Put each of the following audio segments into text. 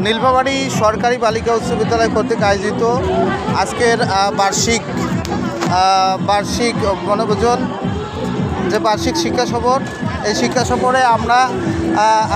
নীলফামারী সরকারি বালিকা উচ্চ বিদ্যালয় কর্তৃক আয়োজিত আজকের বার্ষিক বনভোজন যে বার্ষিক শিক্ষা সফর, এই শিক্ষা সফরে আমরা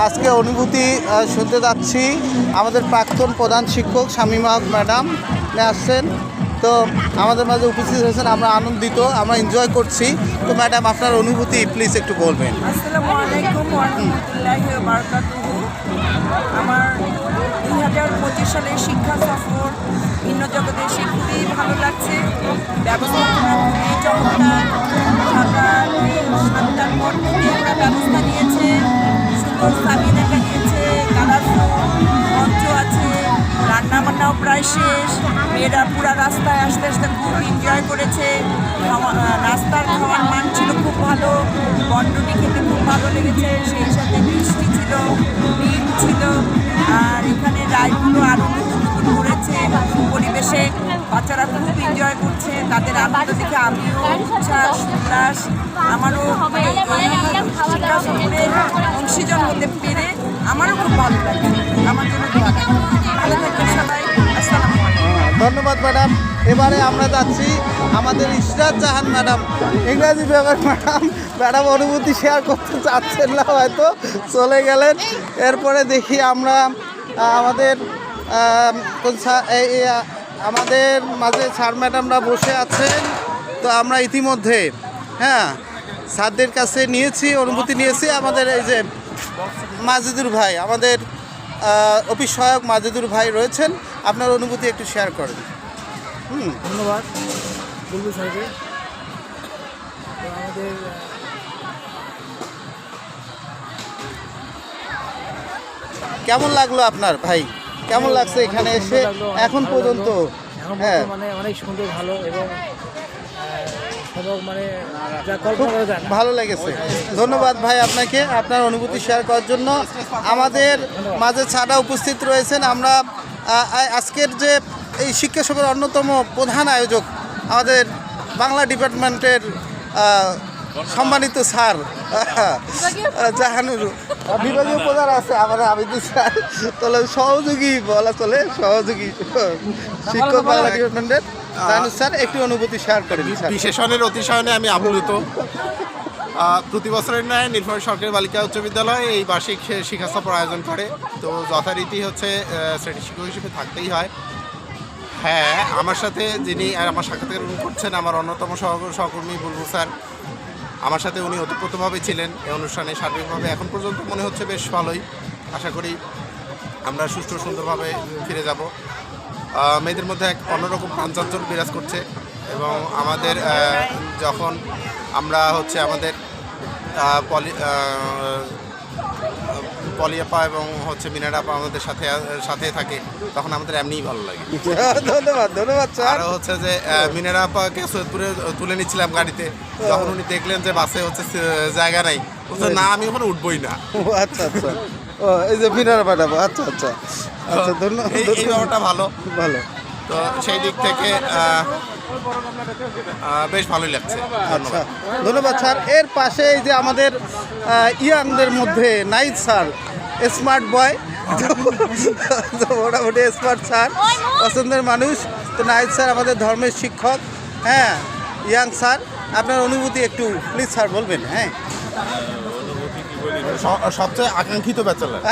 আজকে অনুভূতি শুনতে যাচ্ছি। আমাদের প্রাক্তন প্রধান শিক্ষক শামীমা হক ম্যাডাম আসছেন, তো আমাদের মাঝে উপস্থিত হয়েছেন। আমরা আনন্দিত, আমরা এনজয় করছি। তো ম্যাডাম, আপনার অনুভূতি প্লিজ একটু বলবেন। আসসালামু আলাইকুম ওয়া রাহমাতুল্লাহি ওয়া বারাকাতুহু। আমার 2025 সালের শিক্ষা সফর ভিন্ন জগতে এসে খুবই ভালো লাগছে। ব্যবস্থাপনা খুবই চমৎকার। সরকার 7টার পর থেকে ওরা ব্যবস্থা নিয়েছে, সুন্দর সাজিয়ে দেখা দিয়েছে, কালারফুল মঞ্চ আছে, রান্নাবান্নাও প্রায় শেষ। মেয়েরা পুরা রাস্তায় আস্তে আস্তে খুব এনজয় করেছে। রাস্তার খাওয়ার মান ছিল খুব ভালো, বন্ডটি খেতে খুব ভালো লেগেছে। সেই সাথে মিষ্টি ছিল, ডিম ছিল, আর এখানে রাইডগুলো আরও নতুন নতুন করেছে। পরিবেশে বাচ্চারা খুব এনজয় করছে, তাদের আনন্দ দেখে আমিও উচ্ছ্বাস উল্লাস, আমারও শিক্ষা সফরের অংশীজন হতে পেরে আমারও খুব ভালো লাগছে। আমার জন্য ভালো থাকবেন সবাই। আসসালামু আলাইকুম। ধন্যবাদ ম্যাডাম। এবারে আমরা যাচ্ছি আমাদের ইশরাত জাহান ম্যাডাম, ইংরাজি বিভাগের ম্যাডাম অনুভূতি শেয়ার করতে চাচ্ছেন না, হয়তো চলে গেলেন। এরপরে দেখি আমরা আমাদের আমাদের মাঝে স্যার ম্যাডামরা বসে আছেন। তো আমরা ইতিমধ্যে স্যারদের কাছে নিয়েছি, অনুভূতি নিয়েছি। আমাদের এই যে মাজেদুর ভাই, আমাদের অফিস সহায়ক মাজেদুর ভাই রয়েছেন, আপনার অনুভূতি একটু শেয়ার করেন। ধন্যবাদ বুলবুল স্যারকে। আমাদের কেমন লাগলো আপনার ভাই, কেমন লাগছে এখানে এসে এখন পর্যন্ত? হ্যাঁ, মানে অনেক সুন্দর, ভালো এবং খুব ভালো লেগেছে। ধন্যবাদ ভাই আপনাকে, আপনার অনুভূতি শেয়ার করার জন্য। আমাদের মাঝে ছাড়া উপস্থিত রয়েছেন। আমরা আজকের যে এই শিক্ষা সফরের অন্যতম প্রধান আয়োজক আমাদের বাংলা ডিপার্টমেন্টের সম্মানিত স্যার জাহানুর, বিভাগীয় প্রধান আছে আমাদের আবিদুল স্যার, তাহলে সহযোগী বলা চলে, সহযোগী শিক্ষক বাংলা ডিপার্টমেন্টের জাহানুর স্যার, একটু অনুভূতি শেয়ার করেন। বিশেষণের অতিশয়নে আমি আপ্লুত। প্রতি বছরের ন্যায় নীলফামারী সরকারি বালিকা উচ্চ বিদ্যালয় এই বার্ষিক শিক্ষা সফর আয়োজন করে। তো যথারীতি হচ্ছে শ্রেণী শিক্ষক হিসেবে থাকতেই হয়। হ্যাঁ, আমার সাথে যিনি আমার সাক্ষাৎকার করছেন, আমার অন্যতম সহকর্মী বুলবুল স্যার, আমার সাথে উনি ওতপ্রোতভাবে ছিলেন এই অনুষ্ঠানে। সার্বিকভাবে এখন পর্যন্ত মনে হচ্ছে বেশ ভালোই। আশা করি আমরা সুষ্ঠু সুন্দরভাবে ফিরে যাব। মেয়েদের মধ্যে এক অন্যরকম প্রাণচাঞ্চল্য বিরাজ করছে এবং আমাদের যখন আমরা হচ্ছে আমাদের পলিয়াপা এবং হচ্ছে মিনারাপা আমাদের সাথে থাকে, তখন আমাদের এমনিই ভালো লাগে। ধন্যবাদ স্যার। আর হচ্ছে যে মিনারাপাকে সৈয়দপুরে তুলে নিচ্ছিলাম গাড়িতে, যখন উনি দেখলেন যে বাসে হচ্ছে জায়গা নাই, বলছে না আমি ওখানে উঠবই না। আচ্ছা আচ্ছা, ও এই যে মিনারাপাটা, আচ্ছা আচ্ছা আচ্ছা, ধন্যবাদ। এই ব্যাপারটা ভালো ভালো। তো সেই দিক থেকে বেশ ভালোই লাগছে। আচ্ছা, ধন্যবাদ স্যার। এর পাশে এই যে আমাদের ইয়াংদের মধ্যে নাইট স্যার, স্মার্ট বয়, মোটামুটি স্মার্ট স্যার, পছন্দের মানুষ। তো নাইট স্যার আমাদের ধর্মের শিক্ষক, ইয়াং স্যার, আপনার অনুভূতি একটু প্লিজ স্যার বলবেন। সবচেয়ে আকাঙ্ক্ষিত ব্যাচেলার,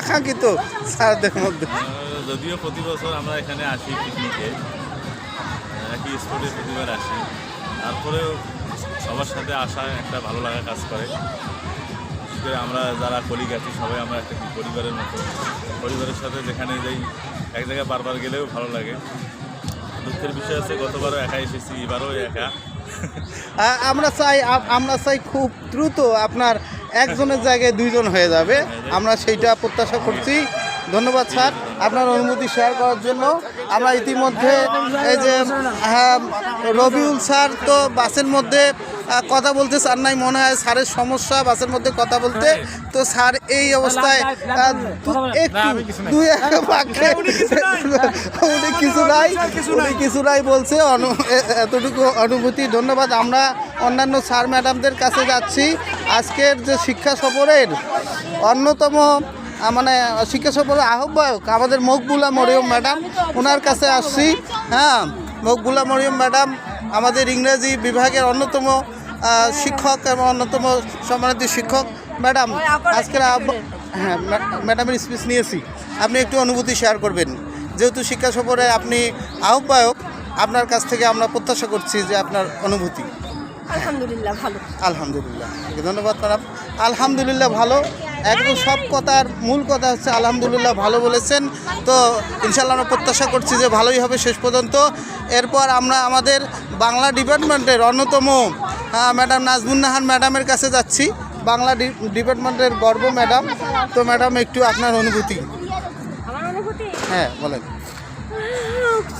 আকাঙ্ক্ষিত স্যারদের মধ্যে। যদিও প্রতি বছর আমরা এখানে আসি পিকনিকে, একই স্পটে প্রতিবার আসি, তারপরেও সবার সাথে আসা একটা ভালো লাগা কাজ করে। আমরা যারা কলিগ আছি সবাই আমরা একটা পরিবারের মতো, পরিবারের সাথে যেখানে যাই এক জায়গায় বারবার গেলেও ভালো লাগে। দুঃখের বিষয় আছে, গতবারও একা এসেছি, এবারও একা। আমরা চাই খুব দ্রুত আপনার একজনের জায়গায় দুইজন হয়ে যাবে, আমরা সেইটা প্রত্যাশা করছি। ধন্যবাদ স্যার আপনার অনুভূতি শেয়ার করার জন্য। আমরা ইতিমধ্যে এই যে রবিউল স্যার তো বাসের মধ্যে কথা বলতে চান নাই, মনে হয় স্যারের সমস্যা বাসের মধ্যে কথা বলতে। তো স্যার এই অবস্থায় উনি কিছু নাই বলছে, এতটুকু অনুভূতি। ধন্যবাদ। আমরা অন্যান্য স্যার ম্যাডামদের কাছে যাচ্ছি। আজকের যে শিক্ষা সফরের অন্যতম মানে শিক্ষা সফরের আহ্বায়ক আমাদের মকবুলা মরিয়ম ম্যাডাম, ওনার কাছে আসছি। হ্যাঁ, মকবুলা মরিয়ম ম্যাডাম আমাদের ইংরেজি বিভাগের অন্যতম শিক্ষক এবং অন্যতম সম্মানিত শিক্ষক। ম্যাডাম আজকের হ্যাঁ ম্যাডামের স্পিচ নিয়েছি, আপনি একটু অনুভূতি শেয়ার করবেন। যেহেতু শিক্ষা সফরে আপনি আহ্বায়ক, আপনার কাছ থেকে আমরা প্রত্যাশা করছি যে আপনার অনুভূতি। আলহামদুলিল্লাহ ভালো। আলহামদুলিল্লাহ, ধন্যবাদ ম্যাডাম। আলহামদুলিল্লাহ ভালো, একদম সব কথার মূল কথা হচ্ছে আলহামদুলিল্লাহ ভালো বলেছেন। তো ইনশাল্লাহ আমরা প্রত্যাশা করছি যে ভালোই হবে শেষ পর্যন্ত। এরপর আমরা আমাদের বাংলা ডিপার্টমেন্টের অন্যতম ম্যাডাম নাজমুন্নাহার ম্যাডামের কাছে যাচ্ছি, বাংলা ডিপার্টমেন্টের গর্ব ম্যাডাম। তো ম্যাডাম একটু আপনার অনুভূতি। আমার অনুভূতি হ্যাঁ বলেন।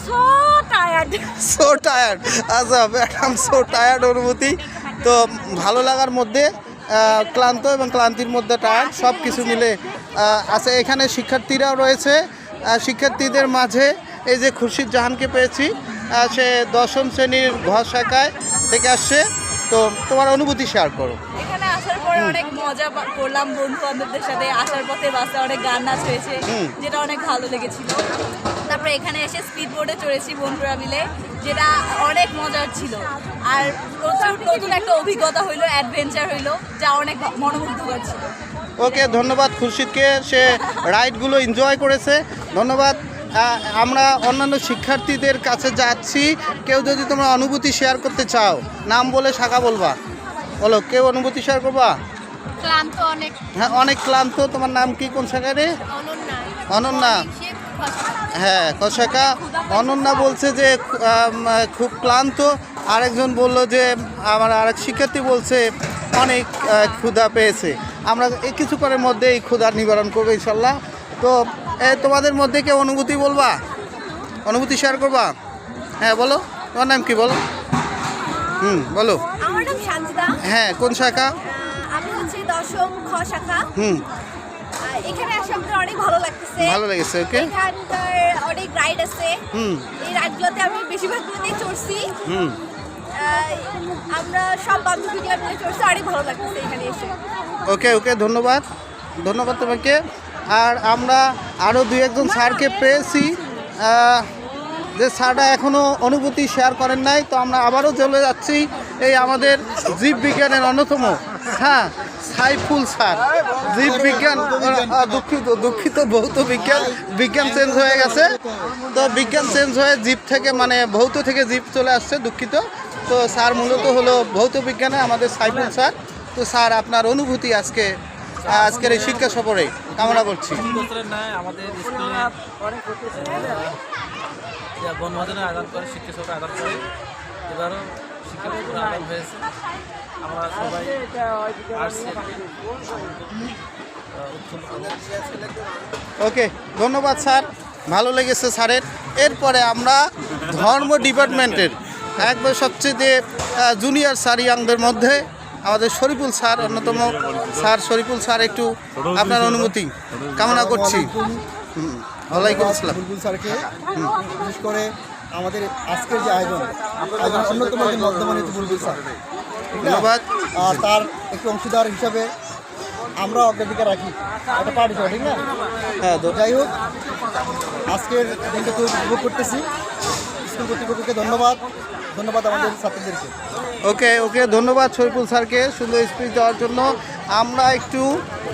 So tired. সো টায়ার্ড, আচ্ছা ম্যাডাম সো টায়ার্ড অনুভূতি। তো ভালো লাগার মধ্যে ক্লান্ত এবং ক্লান্তির মধ্যে টায়ার্ড, সব কিছু মিলে আছে। এখানে শিক্ষার্থীরাও রয়েছে, শিক্ষার্থীদের মাঝে এই যে খুরশিদ জাহানকে পেয়েছি, সে 10ম শ্রেণীর ঘ শাখায় থেকে আসছে। তো তোমার অনুভূতি শেয়ার করো। এখানে আসার পরে অনেক মজা করলাম বন্ধু বান্ধবদের সাথে, আসার পথে বাসে অনেক গান নাচ হয়েছে, যেটা অনেক ভালো লেগেছিল। তারপরে এখানে এসে স্পিড বোর্ডে চড়েছি বন্ধুরা মিলে, যেটা অনেক মজার ছিল। আর প্রচুর নতুন একটা অভিজ্ঞতা হইলো, অ্যাডভেঞ্চার হইলো, যা অনেক মনোমুগ্ধকর ছিল। ওকে, ধন্যবাদ খুরশিদকে, সে রাইডগুলো এনজয় করেছে। ধন্যবাদ। আমরা অন্যান্য শিক্ষার্থীদের কাছে যাচ্ছি। কেউ যদি তোমরা অনুভূতি শেয়ার করতে চাও, নাম বলে শাখা বলবা। বলো, কেউ অনুভূতি শেয়ার করবা? ক্লান্ত অনেক। হ্যাঁ, অনেক ক্লান্ত। তোমার নাম কি, কোন শাখায় রে? অনন্যা। হ্যাঁ, ক শাখা। অনন্যা বলছে যে খুব ক্লান্ত। আরেকজন বলল যে আমার আরেক শিক্ষার্থী বলছে অনেক ক্ষুধা পেয়েছে। আমরা এই কিছুক্ষণের মধ্যে এই ক্ষুধার নিবারণ করবো ইনশাল্লাহ। তো তোমাদের মধ্যে কেউ অনুভূতি বলবা, অনুভূতি শেয়ার করবা? হ্যাঁ বলো, তোমার নাম কি বলো? বলো। আমার নাম শান্তিদা। হ্যাঁ, কোন শাখা? আমি হচ্ছে 10ম খ শাখা। এখানে এসে আমাদের অনেক ভালো লাগতেছে। ভালো লেগেছে। ওকে, এখানকার অনেক রাইড আছে। এই রাইডগুলোতে আমি বেশিরভাগগুলোতেই চড়ছি। আমরা সব বান্ধবীরা মিলে চড়ছি, অনেক ভালো লাগতেছে এখানে এসে। ওকে ওকে, ধন্যবাদ, ধন্যবাদ তোমাকে। আর আমরা আরও 2-1 স্যারকে পেয়েছি, যে স্যাররা এখনও অনুভূতি শেয়ার করেন নাই। তো আমরা আবারও চলে যাচ্ছি এই আমাদের জীববিজ্ঞানের অন্যতম, হ্যাঁ, সাইফুল স্যার। জীববিজ্ঞান, দুঃখিত ভৌত বিজ্ঞান চেঞ্জ হয়ে গেছে। তো বিজ্ঞান চেঞ্জ হয়ে জীব থেকে, মানে ভৌত থেকে জীব চলে আসছে, দুঃখিত। তো স্যার মূলত হলো ভৌত বিজ্ঞানে আমাদের সাইফুল স্যার। তো স্যার, আপনার অনুভূতি আজকের এই শিক্ষা সফরে কামনা করছি। আমাদের স্কুলে বনভোজনের আয়োজন করে, শিক্ষা সফরের আয়োজন করে। এবারও শিক্ষা সফরের আয়োজন হয়েছে, আমরা সবাই আসছি। ওকে, ধন্যবাদ স্যার, ভালো লেগেছে স্যারের। এরপরে আমরা ধর্ম ডিপার্টমেন্টের একবার সবচেয়ে জুনিয়র স্যার ইয়াংদের মধ্যে আমাদের শরীফুল স্যার অন্যতম। স্যার শরীফুল স্যার, একটু আপনার অনুমতি কামনা করছি। ওয়ালাইকুম আসসালাম। বুলবুল স্যারকে বিশেষ করে আমাদের আজকের যে আয়োজন অন্যতম যে মধ্যমান হচ্ছে বুলবুল স্যার, ধন্যবাদ। আর তার একটু অংশীদার হিসাবে আমরা অগ্রাধিকার রাখি একটা পার্টি, ঠিক না? হ্যাঁ, যাই হোক, আজকের দিনটা খুব উপভোগ করতেছি। স্কুল কর্তৃপক্ষকে ধন্যবাদ আমাদের ছাত্রদেরকে। ওকে ওকে, ধন্যবাদ শরীফুল স্যারকে সুন্দর স্পিচ দেওয়ার জন্য।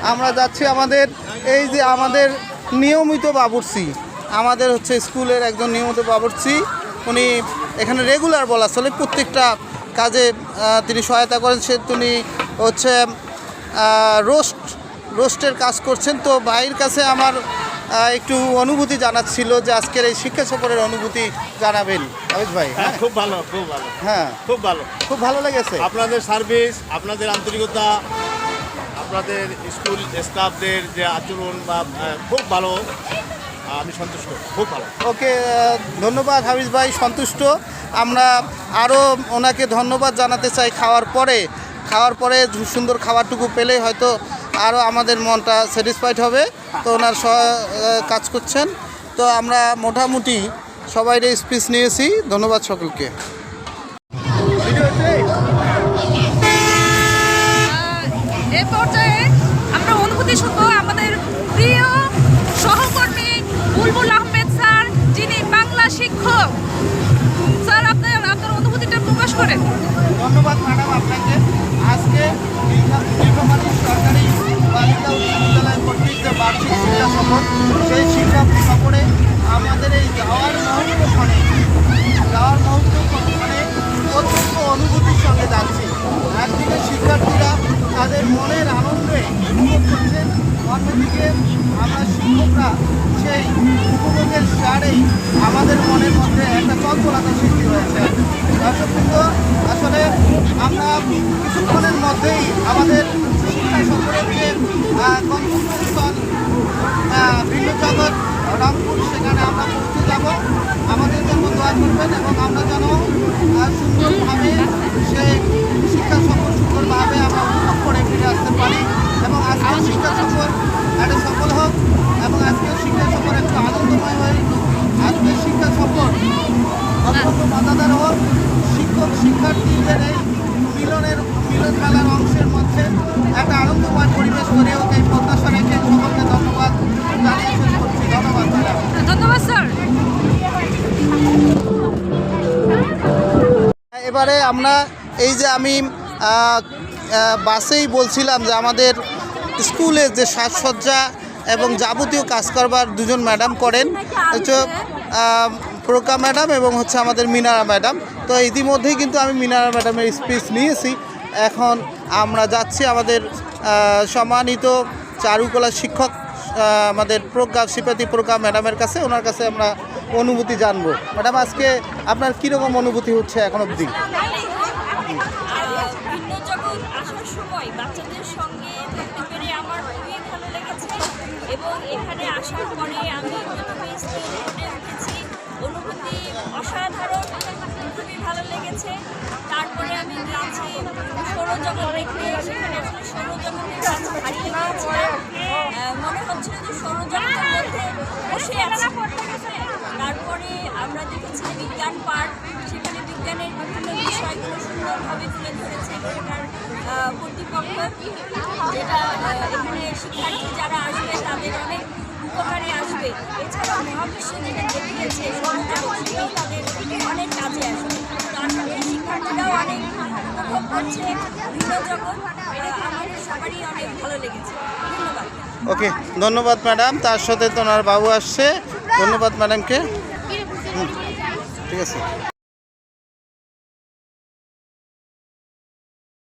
আমরা যাচ্ছি আমাদের এই যে আমাদের নিয়মিত বাবুর্চি, আমাদের হচ্ছে স্কুলের একজন নিয়মিত বাবুর্চি। উনি এখানে রেগুলার বলা চলে, প্রত্যেকটা কাজে তিনি সহায়তা করেন। তিনি হচ্ছে রোস্টের কাজ করছেন। তো ভাইয়ের কাছে আমার একটু অনুভূতি জানাচ্ছিল যে আজকের এই শিক্ষা সফরের অনুভূতি জানাবেন আবিদ ভাই। হ্যাঁ, খুব ভালো। হ্যাঁ, খুব ভালো লেগেছে আপনাদের সার্ভিস, আপনাদের আন্তরিকতা, আপনাদের স্কুল স্টাফদের যে আচরণ বা খুব ভালো। আমি সন্তুষ্ট, খুব ভালো। ওকে, ধন্যবাদ হাফিজ ভাই, সন্তুষ্ট। আমরা আরও ওনাকে ধন্যবাদ জানাতে চাই। খাওয়ার পরে সুন্দর খাবারটুকু পেলে হয়তো আরও আমাদের মনটা স্যাটিসফাইড হবে। তো ওনার কাজ করছেন। তো আমরা মোটামুটি সবাই স্পিচ নিয়েছি। ধন্যবাদ সকলকে। এ পর্যায়ে আমরা অনুভূতি শুনবো আমাদের প্রিয় সহকর্মী বুলবুল আহমেদ স্যার, যিনি বাংলা শিক্ষক। স্যার, আপনার অনুভূতিটা প্রকাশ করেন। ধন্যবাদ ম্যাডাম আপনাকে। আজকে নীলফামারী সরকারি বালিকা উচ্চ বিদ্যালয় কর্তৃক যে বার্ষিক শিক্ষা সফর, সেই শিক্ষা সফরে আমাদের এই যাওয়ার মুহূর্তক্ষণে অত্যন্ত অনুভূতির সঙ্গে যাচ্ছি। একদিকে শিক্ষার্থীরা তাদের মনের আনন্দে উপভোগ করছেন, অন্যদিকে আমরা শিক্ষকরা সেই উপভোগের সারেই আমাদের মনের মধ্যে একটা চঞ্চলতা সৃষ্টি হয়েছে। দর্শকবৃন্দ, আসলে আমরা কিছুক্ষণের মধ্যেই আমাদের শিক্ষা সফরের যে গন্তব্যস্থল ভিন্নজগৎ রংপুর, সেখানে আমরা পৌঁছে যাব। আমাদের জন্য দোয়া করবেন এবং আমরা যেন সুন্দরভাবে সেই শিক্ষা সফর সুন্দরভাবে আমরা উপভোগ করে ফিরে আসতে পারি এবং আজকের শিক্ষা সফর একটা সফল হোক এবং আজকের শিক্ষা সফর একটু আনন্দময় হয়। আজকের শিক্ষা সফর অত্যন্ত মজাদার হোক। শিক্ষক শিক্ষার্থীদের এই মিলন মেলার অংশের মধ্যে একটা আনন্দময় পরিবেশ গড়ে হোক, এই প্রত্যাশা রেখে সকলকে ধন্যবাদ জানিয়ে শেষ করছি। ধন্যবাদ ম্যাডাম। ধন্যবাদ স্যার। এবারে আমরা এই যে আমি বাসেই বলছিলাম যে আমাদের স্কুলে যে সাজসজ্জা এবং যাবতীয় কাজ করবার দুজন ম্যাডাম করেন, হচ্ছে প্রকা ম্যাডাম এবং হচ্ছে আমাদের মিনারা ম্যাডাম। তো ইতিমধ্যেই কিন্তু আমি মিনারা ম্যাডামের স্পিচ নিয়েছি। এখন আমরা যাচ্ছি আমাদের সম্মানিত চারুকলা শিক্ষক আমাদের শ্রীপতি প্রকা ম্যাডামের কাছে। ওনার কাছে আমরা অনুভূতি জানবো। ম্যাডাম, আজকে আপনার কীরকম অনুভূতি হচ্ছে এখন অবধি? ভিন্নজগৎ আসার সময় বাচ্চাদের সঙ্গে থাকতে পেরে আমার খুবই ভালো লেগেছে এবং এখানে আসার পরে আমি প্রথমে স্টেজ উঠে উঠেছি, অনুভূতি অসাধারণ, খুবই ভালো লেগেছে। তারপরে আমি গিয়েছি সৌরজগৎ দেখতে, সেখানে আসলে সৌরজগতের কাছে হারিয়ে গিয়েছিলাম। মনে হচ্ছিল যে সৌরজগতের মধ্যে বসে আছি। তারপরে আমরা দেখেছি বিজ্ঞান পার্ক, সেখানে বিজ্ঞানের বিভিন্ন বিষয়গুলো সুন্দরভাবে তুলে ধরেছে এখানকার কর্তৃপক্ষ, যেটা এখানে শিক্ষার্থী যারা আসবে তাদের অনেক উপকারে আসবে। এছাড়াও মহাবিশ্বে যেটা দেখিয়েছে সৌরজগৎ, সেটাও তাদের অনেক কাজে আসবে। তো আশা করি শিক্ষার্থীরাও অনেক উপভোগ করছে ভিন্নজগৎ, আমাদের সবারই অনেক ভালো লেগেছে। ধন্যবাদ। ওকে, ধন্যবাদ ম্যাডাম। তার সাথে তো ওনার বাবু আসছে। ধন্যবাদ ম্যাডামকে। ঠিক আছে।